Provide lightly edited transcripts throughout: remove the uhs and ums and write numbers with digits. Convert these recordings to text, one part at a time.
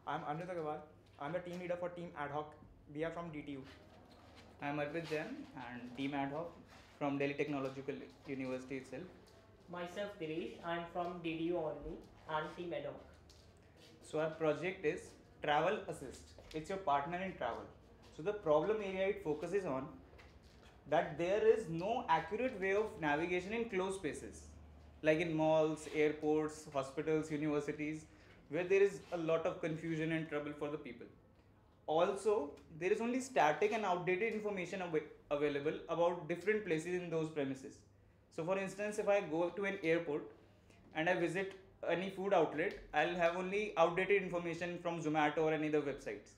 I'm Anurag Agarwal. I'm the team leader for Team Ad Hoc. We are from DTU. I'm Arpit Jain and Team Ad Hoc from Delhi Technological University itself. Myself Dinesh, I'm from DDU only and Team Ad Hoc. So our project is Travel Assist. It's your partner in travel. So the problem area it focuses on that there is no accurate way of navigation in closed spaces like in malls, airports, hospitals, universities where there is a lot of confusion and trouble for the people. Also, there is only static and outdated information available about different places in those premises. So for instance, if I go to an airport and I visit any food outlet, I'll have only outdated information from Zomato or any other websites.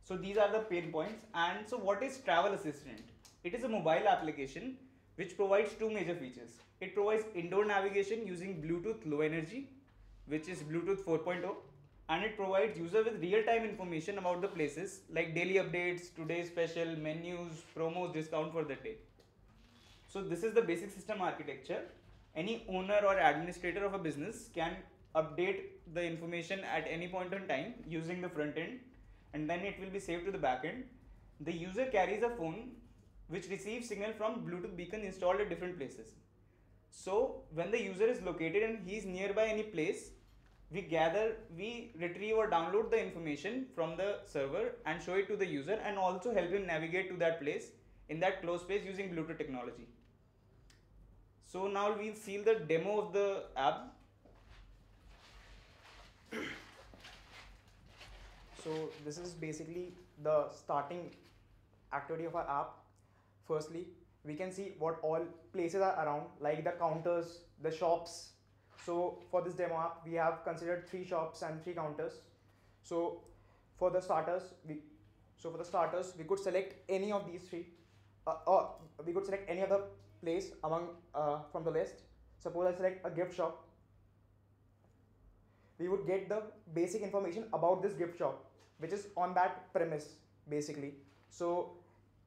So these are the pain points. And so what is Travel Assistant? It is a mobile application which provides two major features. It provides indoor navigation using Bluetooth Low Energy, which is Bluetooth 4.0, and it provides user with real-time information about the places like daily updates, today's special, menus, promos, discount for the day. So this is the basic system architecture. Any owner or administrator of a business can update the information at any point in time using the front end, and then it will be saved to the back end. The user carries a phone which receives signal from Bluetooth beacon installed at different places. So when the user is located and he is nearby any place, we retrieve or download the information from the server and show it to the user and also help him navigate to that place in that closed space using Bluetooth technology. So now we'll see the demo of the app. So this is basically the starting activity of our app. Firstly, we can see what all places are around, like the counters, the shops. So for this demo app, we have considered 3 shops and 3 counters. So for the starters, we could select any of these 3, or we could select any other place among from the list. Suppose I select a gift shop. We would get the basic information about this gift shop, which is on that premise basically. So,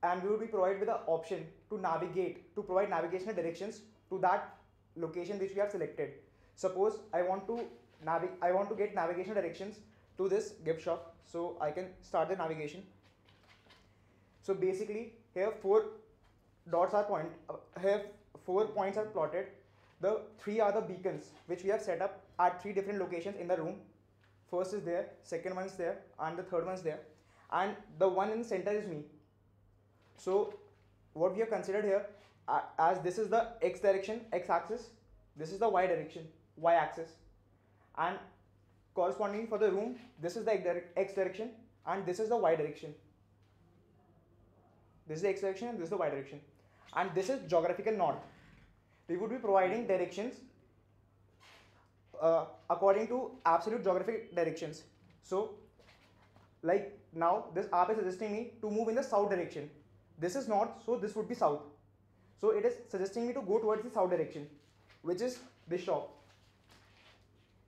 and we will be provided with the option to provide navigational directions to that location which we have selected. Suppose I want to get navigational directions to this gift shop, so I can start the navigation. So basically here 4 points are plotted. The 3 are the beacons which we have set up at 3 different locations in the room. First is there, second one is there, and the third one is there, and the one in the center is me. So what we have considered here, as this is the x direction, x axis, this is the y direction, y axis, and corresponding for the room, this is the x direction and this is the y direction. This is the x direction and this is the y direction, and this is geographical north. We would be providing directions according to absolute geographic directions. So like now this app is suggesting me to move in the south direction. This is north, so this would be south. So it is suggesting me to go towards the south direction, which is this shop.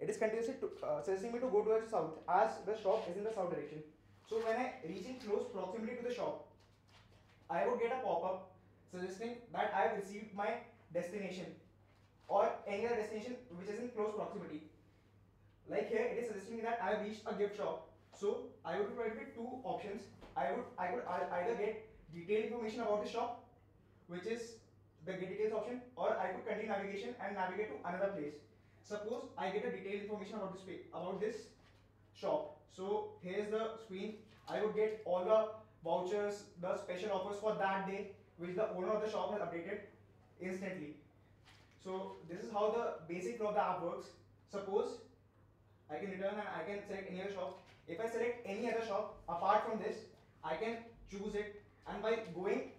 It is continuously suggesting me to go towards south as the shop is in the south direction. So when I reach in close proximity to the shop, I would get a pop-up suggesting that I have received my destination or any other destination which is in close proximity. Like here, it is suggesting me that I have reached a gift shop. So I would be provided with 2 options. I could either get detailed information about the shop, which is the get details option, or I could continue navigation and navigate to another place. Suppose I get a detailed information about this shop. So here is the screen. I would get all the vouchers, the special offers for that day, which the owner of the shop has updated instantly. So this is how the basic flow of the app works. Suppose I can return and I can select any other shop. If I select any other shop apart from this, I can choose it, and by going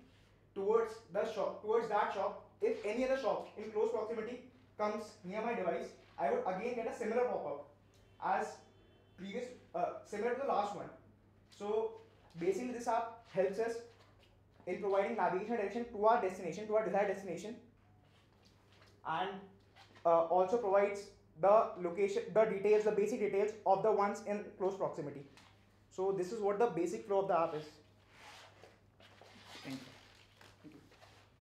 towards that shop, if any other shop in close proximity comes near my device, I would again get a similar pop-up as previous, similar to the last one. So basically this app helps us in providing navigation direction to our destination, to our desired destination, and also provides the location, the details, the basic details of the ones in close proximity. So this is what the basic flow of the app is.